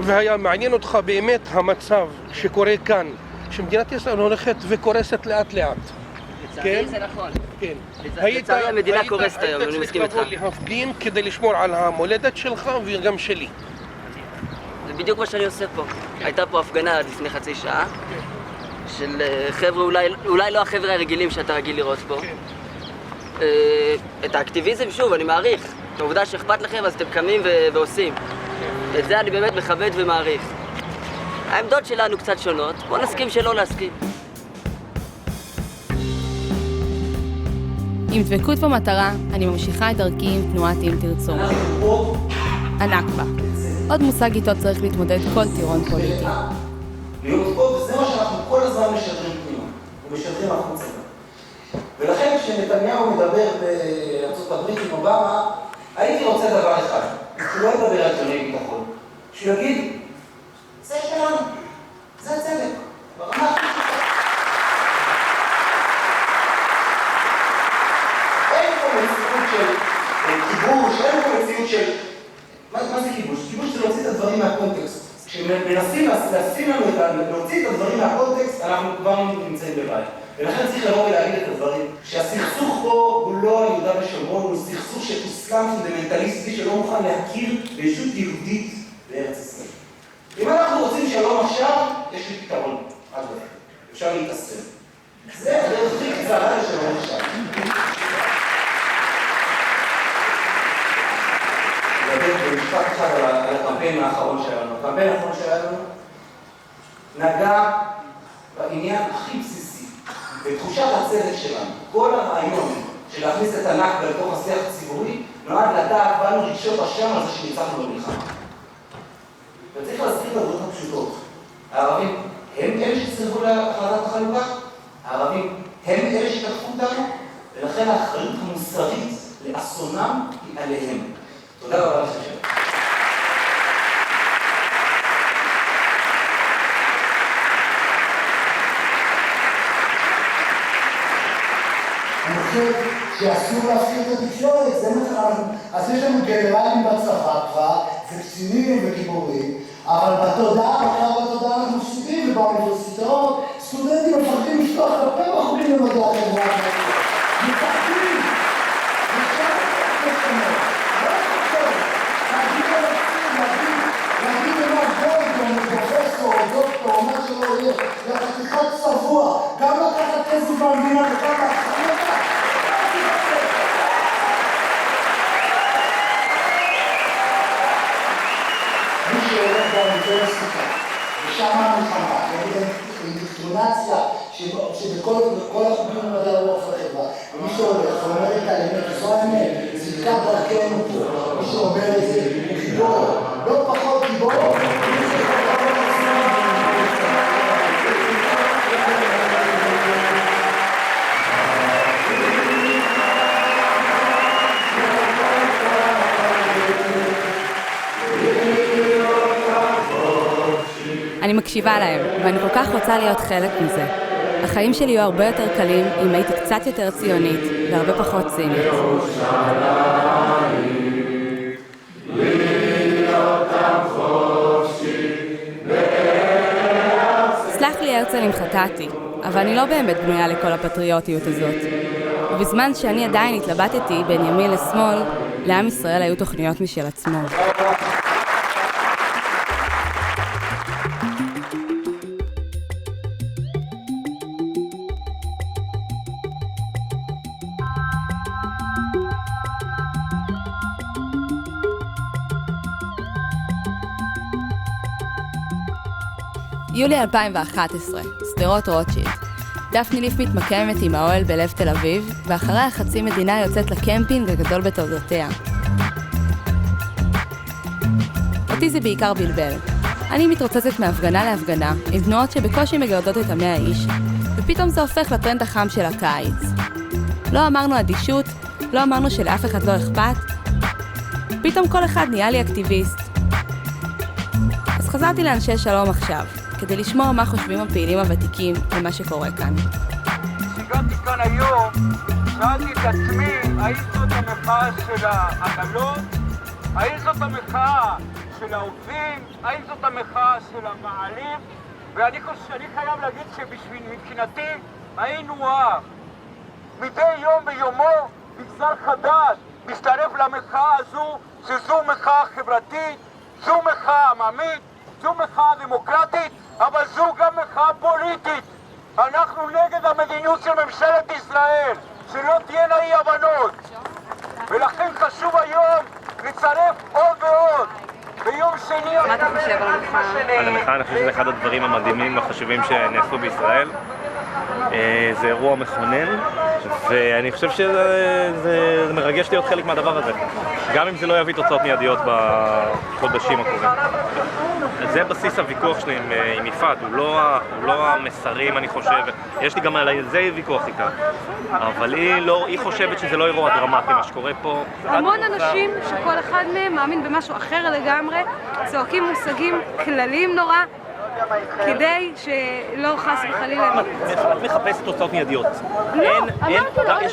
Speaker 22: והיה מעניין אותך באמת המצב שקורה כאן, שמדינת ישראל הולכת וקורסת לאט לאט.
Speaker 13: לצערי זה נכון.
Speaker 22: כן.
Speaker 13: לצערי המדינה קורסת היום, אני מסכים איתך.
Speaker 22: היית צריך לבוא להפגין כדי לשמור על המולדת שלך וגם שלי.
Speaker 13: זה בדיוק מה שאני עושה פה. הייתה פה הפגנה לפני חצי שעה, של חבר'ה, אולי לא החבר'ה הרגילים שאתה רגיל לראות פה. את האקטיביזם, שוב, אני מעריך. העובדה שאכפת לכם, אז אתם קמים ועושים. את זה אני באמת מכבד ומעריך. העמדות שלנו קצת שונות, בוא נסכים שלא להסכים.
Speaker 1: עם דבקות במטרה, אני ממשיכה את דרכי עם תנועת אם תרצו. הנכבה. עוד מושג איתו צריך להתמודד כל טירון פוליטי.
Speaker 23: להיות פה, וזה מה שאנחנו כל הזמן משדרים פנימה, ומשדרים החוצה. ולכן כשנתניהו מדבר בארצות הברית עם אובמה, הייתי רוצה דבר אחד, שהוא לא ידבר על ענייני ביטחון, שהוא יגיד, זה שלנו, זה צדק, ברמה הכי פשוטה. אין פה מציאות של כיבוש, אין פה מציאות של... מה זה כיבוש? כיבוש זה להוציא את הדברים מהקונטקסט. כשמנסים להוציא את הדברים מהקונטקסט, אנחנו כבר נמצאים בבית. ולכן צריך לבוא ולהגיד את הדברים, שהסכסוך פה הוא לא על יהודה ושומרון, הוא סכסוך שתוסכם פונדמנטליסטי שלא מוכן להכיר בישות יהודית לארץ ישראל. אם אנחנו רוצים שלום עכשיו, יש לי פתרון. עד לכם. אפשר להתעסק. זה הדרך הכי קצרה לשלום עכשיו. במשפט אחד על הקמפיין האחרון שלנו. הקמפיין האחרון שלנו נגע בעניין הכי בסיסי, בתחושת הצדק שלנו. כל הרעיון של להכניס את הנכבה לתוך השיח הציבורי נועד לדעת באנו רגשות אשם על זה שניצחנו במלחמה. וצריך להזכיר את הדברים הפשוטות. הערבים הם אלה שסירבו להחלטת החלוקה, הערבים הם אלה שתקפו אותנו, ולכן האחריות המוסרית לאסונם היא עליהם. תודה רבה לכם.
Speaker 4: חושב שאסור להפקיר את התקשורת, זה נכון. אז יש לנו גנרלים בצבא כבר, וקצינים וגיבורים, אבל בתודעה אנחנו מפסידים, ובאוניברסיטאות סטודנטים מפחדים לפתוח את הפה בחוגים למדעי החברה. מפחדים! ושם זה שונה. לא חושב, להגיד למה גולדון, פרופסור, דוקטור, או מה שלא יהיה, לחתיכת צבוע, גם לקחת כסף במדינה וגם להחזיר אותה. מי שהולך באוניברסיטה, ושם המלחמה, האינדוקטרינציה שבכל החוגים למדעי הרוח לחברה, ומי שהולך ואומר את האמת, זו האמת, זה עיקר דרכנו פה, מי שאומר את זה הוא גיבור, לא פחות גיבור,
Speaker 1: אני מקשיבה להם, ואני כל כך רוצה להיות חלק מזה. החיים שלי יהיו הרבה יותר קלים אם הייתי קצת יותר ציונית והרבה פחות צינית. סלח לי הרצל אם חטאתי, אבל אני לא באמת בנויה לכל הפטריוטיות הזאת. ובזמן שאני עדיין התלבטתי בין ימין לשמאל, לעם ישראל היו תוכניות משל עצמו. יולי 2011, שדרות רוטשילד. דפני ליף מתמקמת עם האוהל בלב תל אביב, ואחריה חצי מדינה יוצאת לקמפינג הגדול בתולדותיה. אותי זה בעיקר בלבל. אני מתרוצצת מהפגנה להפגנה, עם תנועות שבקושי מגרדות את 100 איש, ופתאום זה הופך לטרנד החם של הקיץ. לא אמרנו אדישות, לא אמרנו שלאף אחד לא אכפת. פתאום כל אחד נהיה לי אקטיביסט. אז חזרתי לאנשי שלום עכשיו, כדי לשמוע מה חושבים הפעילים הוותיקים על מה שקורה כאן.
Speaker 5: כשהגעתי כאן היום, שאלתי את עצמי, האם זאת המחאה של העגלות? האם זאת המחאה של העובדים? האם זאת המחאה של המעלים? ואני חייב להגיד שמבחינתי היינו מדי יום ביומו מגזר חדש מצטרף למחאה הזו, שזו מחאה חברתית, זו מחאה עממית, זו מחאה דמוקרטית, אבל זו גם מחאה פוליטית. אנחנו נגד המדיניות של ממשלת ישראל, שלא תהיינה אי הבנות. ולכן חשוב היום לצרף עוד ועוד. ביום שני...
Speaker 2: מה אתה חושב על המחאה?
Speaker 6: על המחאה אני חושב שזה אחד הדברים המדהימים והחשובים שנעשו בישראל. זה אירוע מכונן, ואני חושב שזה מרגש להיות חלק מהדבר הזה. גם אם זה לא יביא תוצאות מיידיות בחודשים הקרובים. זה בסיס הוויכוח שלי עם יפעת, הוא לא המסרים אני חושב, יש לי גם על זה ויכוח איתה, אבל היא חושבת שזה לא אירוע דרמטי מה שקורה פה.
Speaker 2: המון אנשים שכל אחד מהם מאמין במשהו אחר לגמרי, צועקים מושגים כלליים נורא, כדי שלא חס וחלילה...
Speaker 6: את מחפשת תוצאות מיידיות.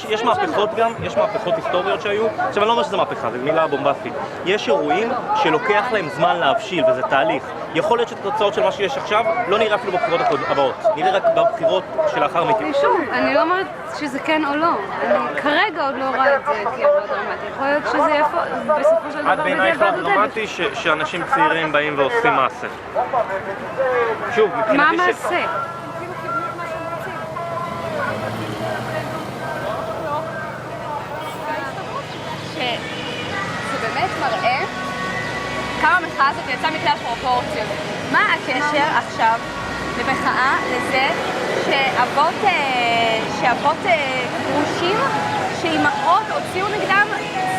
Speaker 6: יש מהפכות גם, יש מהפכות היסטוריות שהיו. עכשיו אני לא אומר שזה מהפכה, זו מילה בומבסטית. יש אירועים שלוקח להם זמן להבשיל, וזה תהליך. יכול להיות שהתוצאות של מה שיש עכשיו לא נראה אפילו בבחירות הבאות. נראה רק בבחירות שלאחר מכן.
Speaker 2: שוב, אני לא אומרת שזה כן או לא. אני כרגע עוד לא רואה את זה כאירוע דרמטי. יכול להיות שזה יפה, בסופו של דבר
Speaker 6: עד בעיניי אירוע דרמטי שאנשים צעירים באים ועושים מעשה. שוב,
Speaker 2: מה מעשה? שזה באמת מראה כמה המחאה הזאת יצאה מכלל פרופורציות. מה הקשר עכשיו במחאה לזה שאבות גרושים, שאימהות הוציאו נגדם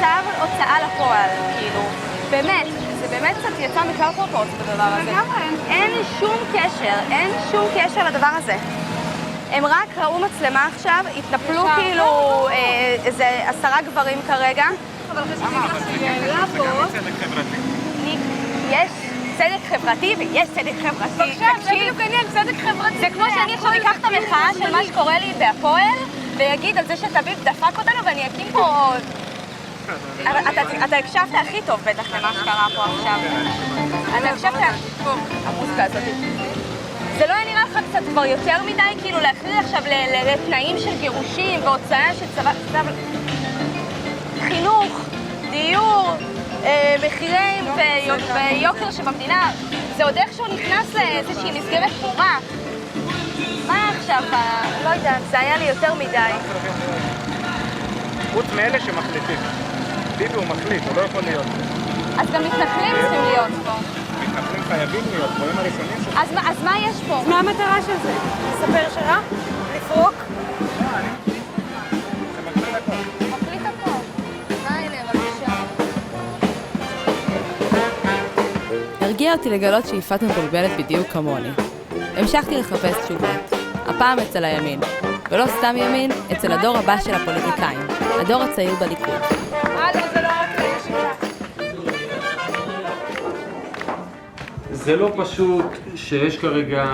Speaker 2: צו הוצאה לפועל, כאילו, באמת. זה באמת קצת יצא מכלל פרופורציות בדבר הזה. אין שום קשר לדבר הזה. הם רק ראו מצלמה עכשיו, התנפלו כאילו איזה 10 גברים כרגע. אבל חשבתי לך יש צדק חברתי ויש צדק חברתי.
Speaker 3: בבקשה, זה בדיוק העניין, צדק חברתי.
Speaker 2: זה כמו שאני עכשיו אקח את המחאה של מה שקורה לי בהפועל, ויגיד על זה שתביב דפק אותנו ואני אקים פה... אתה הקשבת הכי טוב בטח למה שקרה פה עכשיו. אתה הקשבת... המוזיקה הזאת. זה לא היה נראה לך קצת כבר יותר מדי, כאילו להכריע עכשיו לתנאים של גירושים והוצאה של צבא... חינוך, דיור, מחירים ויוקר שבמדינה, זה עוד איכשהו נכנס לאיזושהי מסגרת פורה. מה עכשיו? לא יודעת, זה היה לי יותר מדי.
Speaker 11: חוץ מאלה שמחליטים. ביבי הוא מחליט, הוא לא יכול להיות.
Speaker 2: אז גם מתנחלים צריכים להיות פה.
Speaker 11: מתנחלים חייבים להיות, פה הם הראשונים שלנו.
Speaker 2: אז מה יש פה?
Speaker 3: מה המטרה של זה? לספר שירה? לפרוק?
Speaker 2: מחליט הכל. מה אלה, בבקשה?
Speaker 1: הרגיע אותי לגלות שאיפת מבולבלת בדיוק כמוני. המשכתי לחפש תשובות, הפעם אצל הימין, ולא סתם ימין, אצל הדור הבא של הפוליטיקאים, הדור הצעיר בליכוד.
Speaker 17: זה לא פשוט שיש כרגע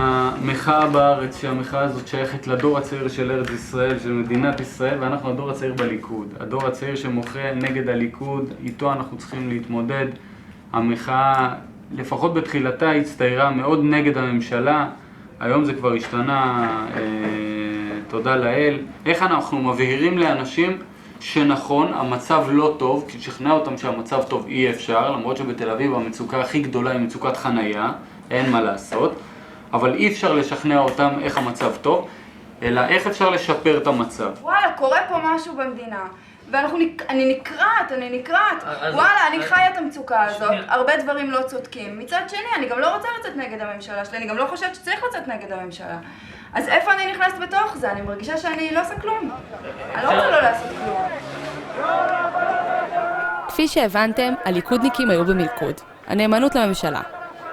Speaker 17: מחאה בארץ, שהמחאה הזאת שייכת לדור הצעיר של ארץ ישראל, של מדינת ישראל, ואנחנו הדור הצעיר בליכוד. הדור הצעיר שמוחה נגד הליכוד, איתו אנחנו צריכים להתמודד. המחאה, לפחות בתחילתה, הצטיירה מאוד נגד הממשלה. היום זה כבר השתנה, תודה לאל. איך אנחנו מבהירים לאנשים שנכון, המצב לא טוב, כי שכנע אותם שהמצב טוב אי אפשר, למרות שבתל אביב המצוקה הכי גדולה היא מצוקת חנייה, אין מה לעשות, אבל אי אפשר לשכנע אותם איך המצב טוב, אלא איך אפשר לשפר את המצב.
Speaker 8: וואלה, קורה פה משהו במדינה, ואני נקרעת, וואלה, אני חיה את המצוקה הזאת, הרבה דברים לא צודקים. מצד שני, אני גם לא רוצה לצאת נגד הממשלה שלי, אני גם לא חושבת שצריך לצאת נגד הממשלה. אז איפה אני נכנסת בתוך זה? אני מרגישה שאני לא עושה כלום. אני לא רוצה לא לעשות כלום.
Speaker 1: כפי שהבנתם, הליכודניקים היו במלכוד, הנאמנות לממשלה.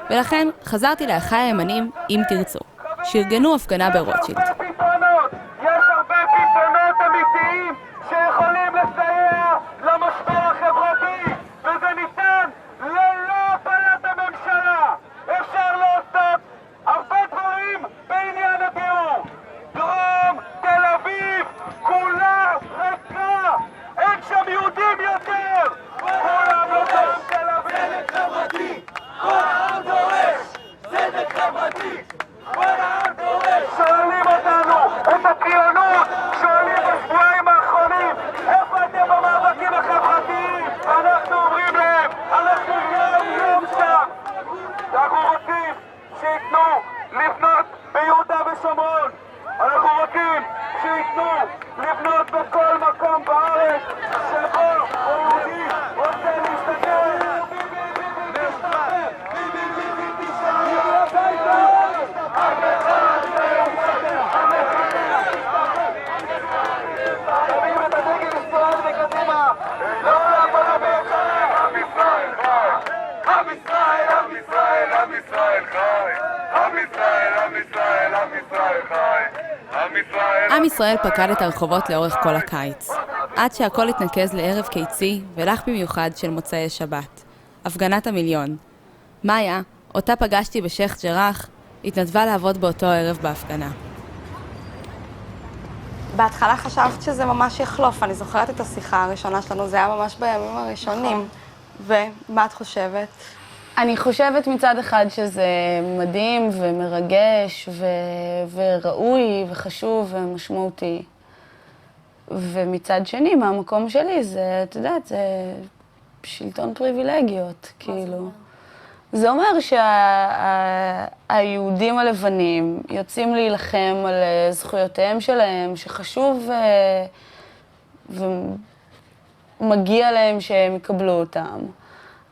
Speaker 1: ולכן חזרתי לאחיי הימנים, אם תרצו, שארגנו הפגנה ברוטשילד.
Speaker 5: יש הרבה פתרונות אמיתיים שיכולים לסייע למשבר החברתי, וזה ניתן ללא הפלת הממשלה. אפשר לעשות הרבה דברים בעניין הדיור. דרום תל אביב כולה ריקה, אין שם יהודים יותר. כולם לא דרום תל אביב. צדק חברתי, כל העם דורש צדק חברתי. שואלים אותנו, את הציונות, שואלים בשבועיים האחרונים, איפה אתם במאבקים החברתיים? אנחנו אומרים להם, אנחנו יום שם. אנחנו רוצים שיתנו לבנות ביהודה ושומרון. אנחנו רוצים שיתנו לבנות בכל מקום בארץ שבו היהודי רוצה להסתכל.
Speaker 1: עם ישראל פקד את הרחובות לאורך כל הקיץ, עד שהכל התנקז לערב קיצי ולח במיוחד של מוצאי שבת, הפגנת המיליון. מאיה, אותה פגשתי בשייח ג'ראח, התנדבה לעבוד באותו ערב בהפגנה.
Speaker 2: בהתחלה חשבת שזה ממש יחלוף, אני זוכרת את השיחה הראשונה שלנו, זה היה ממש בימים הראשונים. ומה את חושבת?
Speaker 9: אני חושבת מצד אחד שזה מדהים ומרגש וראוי וחשוב ומשמעותי. ומצד שני, מהמקום שלי, זה, את יודעת, זה שלטון פריבילגיות, כאילו. זה אומר שהיהודים הלבנים יוצאים להילחם על זכויותיהם שלהם, שחשוב ומגיע להם שהם יקבלו אותם.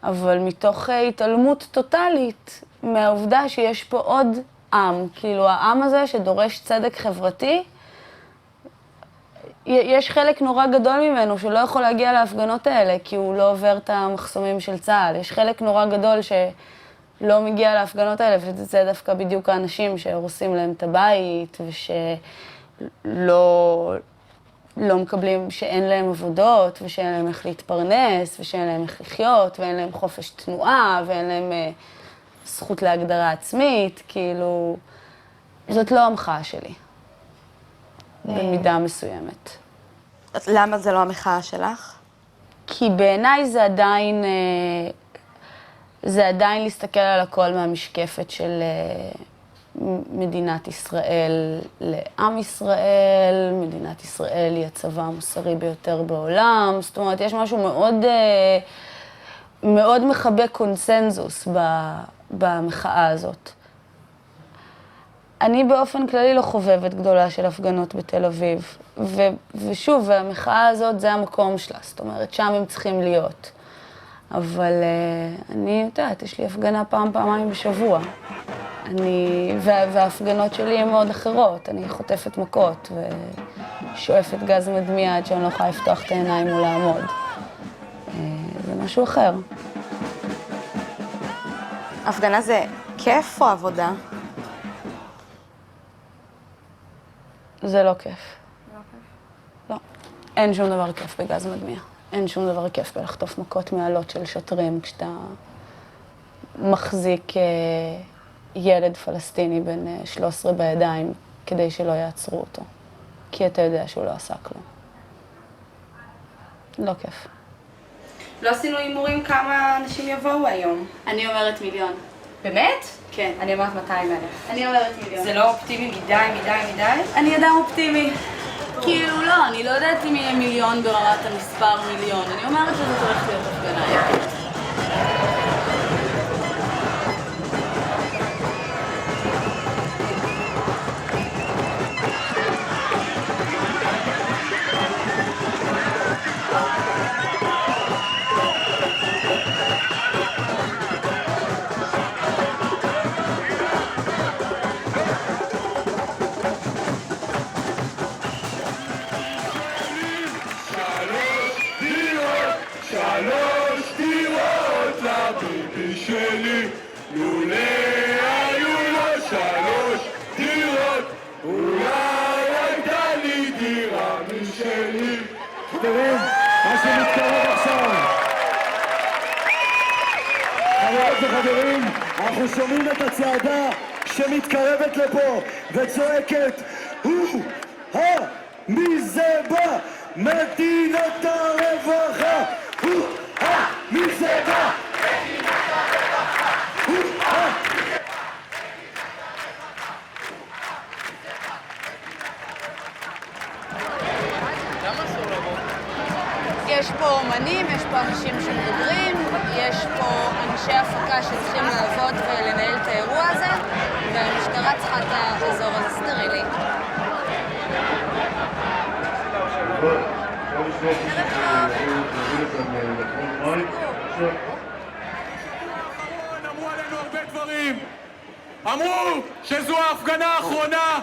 Speaker 9: אבל מתוך התעלמות טוטלית מהעובדה שיש פה עוד עם, כאילו העם הזה שדורש צדק חברתי, יש חלק נורא גדול ממנו שלא יכול להגיע להפגנות האלה, כי הוא לא עובר את המחסומים של צה"ל. יש חלק נורא גדול שלא מגיע להפגנות האלה, וזה דווקא בדיוק האנשים שהורסים להם את הבית, ושלא מקבלים, שאין להם עבודות, ושאין להם איך להתפרנס, ושאין להם איך לחיות, ואין להם חופש תנועה, ואין להם זכות להגדרה עצמית, כאילו, זאת לא המחאה שלי. במידה מסוימת.
Speaker 1: למה זה לא המחאה שלך?
Speaker 9: כי בעיניי זה עדיין להסתכל על הכל מהמשקפת של מדינת ישראל לעם ישראל, מדינת ישראל היא הצבא המוסרי ביותר בעולם, זאת אומרת, יש משהו מאוד מחבק קונסנזוס במחאה הזאת. אני באופן כללי לא חובבת גדולה של הפגנות בתל אביב, ושוב, המחאה הזאת זה המקום שלה, זאת אומרת, שם הם צריכים להיות. אבל אני יודעת, יש לי הפגנה פעמיים בשבוע. וההפגנות שלי הן מאוד אחרות, אני חוטפת מכות ושואפת גז מדמיע עד שאני לא יכולה לפתוח את העיניים ולעמוד. זה משהו אחר.
Speaker 1: הפגנה זה כיף או עבודה?
Speaker 9: זה לא כיף. לא. אין שום דבר כיף בגז מדמיע. אין שום דבר כיף בלחטוף מכות מעלות של שוטרים כשאתה מחזיק ילד פלסטיני בן 13 בידיים כדי שלא יעצרו אותו. כי אתה יודע שהוא לא עשה כלום. לא כיף.
Speaker 1: לא עשינו הימורים כמה אנשים יבואו היום.
Speaker 9: אני אומרת 1,000,000.
Speaker 1: באמת?
Speaker 9: כן.
Speaker 1: אני אומרת 200,000.
Speaker 9: אני אומרת 1,000,000.
Speaker 1: זה לא אופטימי מדי?
Speaker 9: אני אדם אופטימי. כאילו לא, אני לא יודעת אם יהיה 1,000,000 ברמת המספר 1,000,000. אני אומרת שזאת הולכת להיות הפגנה.
Speaker 7: חברים, מה שמתקרב עכשיו. חברות וחברים, אנחנו שומעים את הצעדה שמתקרבת לפה וצועקת מי זה בא? מדינת הרווחה! מי זה בא? מדינת הרווחה!
Speaker 9: יש פה אומנים, יש פה אנשים שמדברים, יש פה אנשי הפקה שצריכים לעבוד ולנהל את האירוע הזה, והמשטרה צריכה את האזור הזה סטרילי.
Speaker 12: אמרו עלינו הרבה דברים. אמרו שזו ההפגנה האחרונה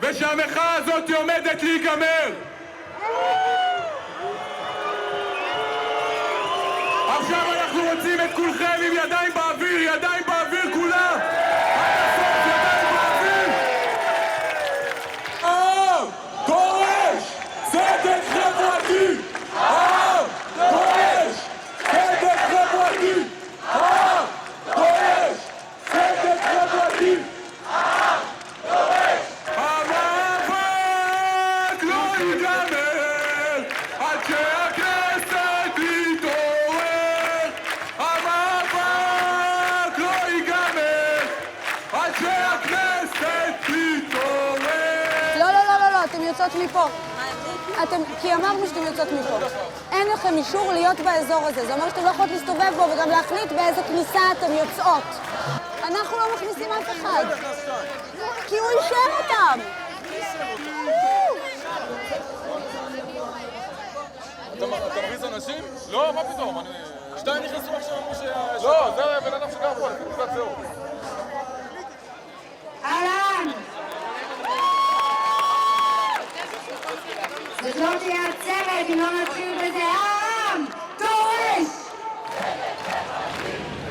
Speaker 12: ושהמחאה הזאת עומדת להיגמר. עכשיו אנחנו רוצים את כולכם עם ידיים באוויר כולם! עד הסוף, ידיים באוויר! העם דורש צדק חברתי! העם דורש צדק חברתי! העם דורש צדק חברתי! העם דורש! המאבק לא ייגמר עד שהכנסת תתעורר! המאבק לא ייגמר עד שהכנסת תתעורר!
Speaker 9: לא, אתם יוצאות מפה. כי אמרנו שאתם יוצאות מפה. אין לכם אישור להיות באזור הזה. זה אומר שאתם לא יכולות להסתובב בו וגם להחליט באיזה כניסה אתם יוצאות. אנחנו לא מכניסים אף אחד. כי הוא אישר אותם.
Speaker 12: אתה מכניס אנשים? לא, מה פתאום? שתיים נכנסו עכשיו אמרו לא, זה בן אדם שגר פה, לפי תעודת זהות.
Speaker 16: אהלן! זאת לא תהיה עצרת אם לא נתחיל בזה. העם דורש!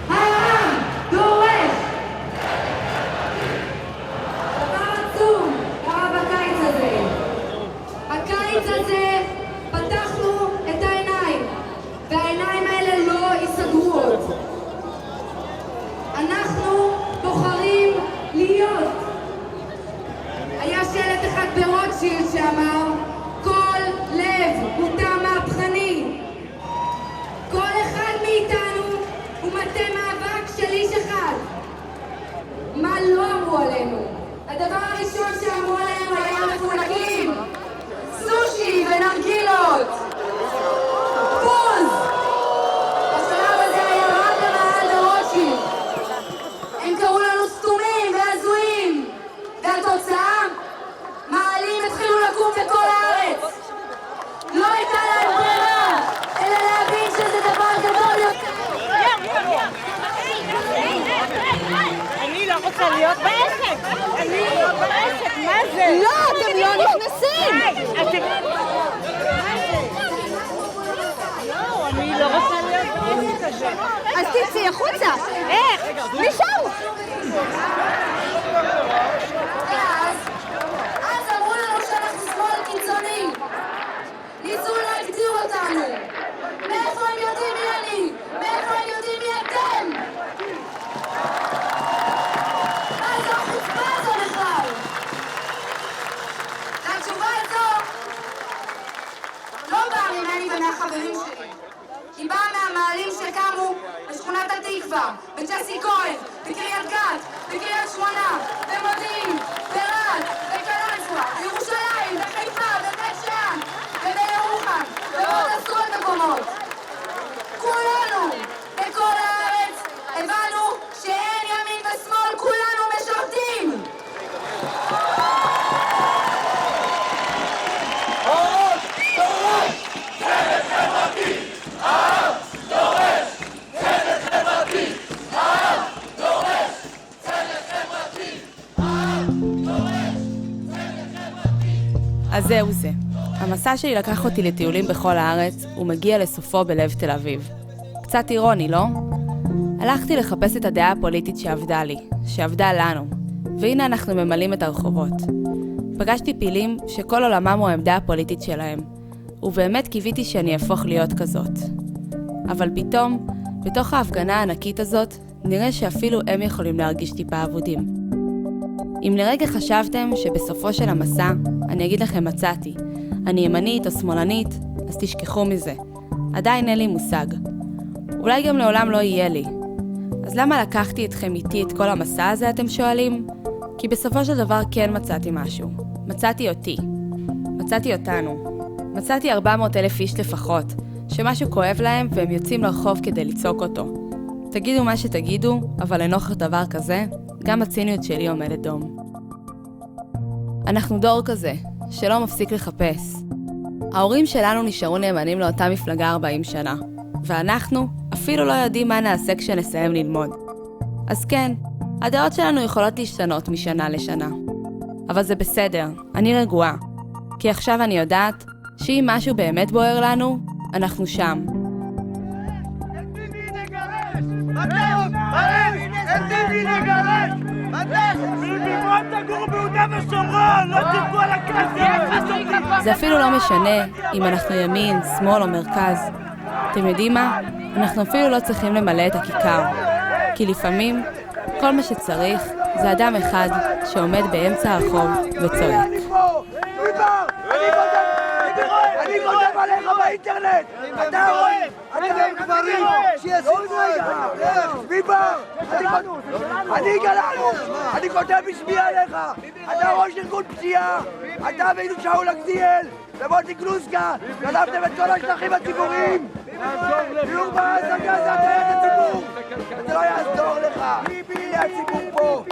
Speaker 16: העם דורש! דבר עצום קרה בקיץ הזה. הקיץ הזה פתחנו את העיניים, והעיניים האלה לא ייסגרו עוד. אנחנו בוחרים להיות. היה שלט אחד ברוטשילד שאמר
Speaker 10: לקום בכל הארץ. לא הייתה להם ברירה, אלא להבין שזה דבר גדול יותר.
Speaker 14: אני לא רוצה להיות בעסק. אני לא בעסק, מה זה?
Speaker 10: לא, אתם לא נכנסים.
Speaker 14: אני לא רוצה להיות בעסק הזה.
Speaker 10: אז תצאי החוצה. איך? משם. אז אמרו לנו שאנחנו שמאל קיצוני. ניסו להגדיר אותנו. מאיפה הם יודעים מי אני? מאיפה הם יודעים מי אתם? מה זו החוצפה הזו בכלל? והתשובה הזו לא באה ממני ומהחברים שלי. היא באה מהמעלים שקמו בשכונת התקווה, בצ'סי כהן, בקריית גת, בקריית שמונה, במודיעין, ברהט, בקלנסווה, בירושלים, בחיפה, בבית שאן, ובירוחם, ועוד עשרות מקומות. כולנו, בכל הארץ, הבנו שאין ימין ושמאל, כולנו משרתים!
Speaker 1: אז זהו זה. המסע שלי לקח אותי לטיולים בכל הארץ, ומגיע לסופו בלב תל אביב. קצת אירוני, לא? הלכתי לחפש את הדעה הפוליטית שעבדה לי, שעבדה לנו, והנה אנחנו ממלאים את הרחובות. פגשתי פעילים שכל עולמם הוא העמדה הפוליטית שלהם, ובאמת קיוויתי שאני אהפוך להיות כזאת. אבל פתאום, בתוך ההפגנה הענקית הזאת, נראה שאפילו הם יכולים להרגיש טיפה אבודים. אם לרגע חשבתם שבסופו של המסע, אני אגיד לכם מצאתי, אני ימנית או שמאלנית, אז תשכחו מזה. עדיין אין לי מושג. אולי גם לעולם לא יהיה לי. אז למה לקחתי אתכם איתי את כל המסע הזה, אתם שואלים? כי בסופו של דבר כן מצאתי משהו. מצאתי אותי. מצאתי אותנו. מצאתי 400,000 איש לפחות, שמשהו כואב להם והם יוצאים לרחוב כדי לצעוק אותו. תגידו מה שתגידו, אבל לנוכח דבר כזה, גם הציניות שלי עומדת דום. אנחנו דור כזה, שלא מפסיק לחפש. ההורים שלנו נשארו נאמנים לאותה מפלגה 40 שנה, ואנחנו אפילו לא יודעים מה נעשה כשנסיים ללמוד. אז כן, הדעות שלנו יכולות להשתנות משנה לשנה. אבל זה בסדר, אני רגועה. כי עכשיו אני יודעת שאם משהו באמת בוער לנו, אנחנו שם. זה אפילו לא משנה אם אנחנו ימין, שמאל או מרכז. אתם יודעים מה? אנחנו אפילו לא צריכים למלא את הכיכר. כי לפעמים כל מה שצריך זה אדם אחד שעומד באמצע הרחוב וצועק.
Speaker 7: אני כותב עליך באינטרנט! אתה רואה! אתם גברים שיעשו ביבר! אני גללנו! אני כותב בשמי עליך! אתה ראש ארגון פשיעה! אתה ואילו שאול אגזיאל ומוטי גלוסקה גנבתם את כל השטחים הציבוריים! דיור בהשגה זה הטעיית הציבור! זה לא יעזור לך! הנה הציבור פה!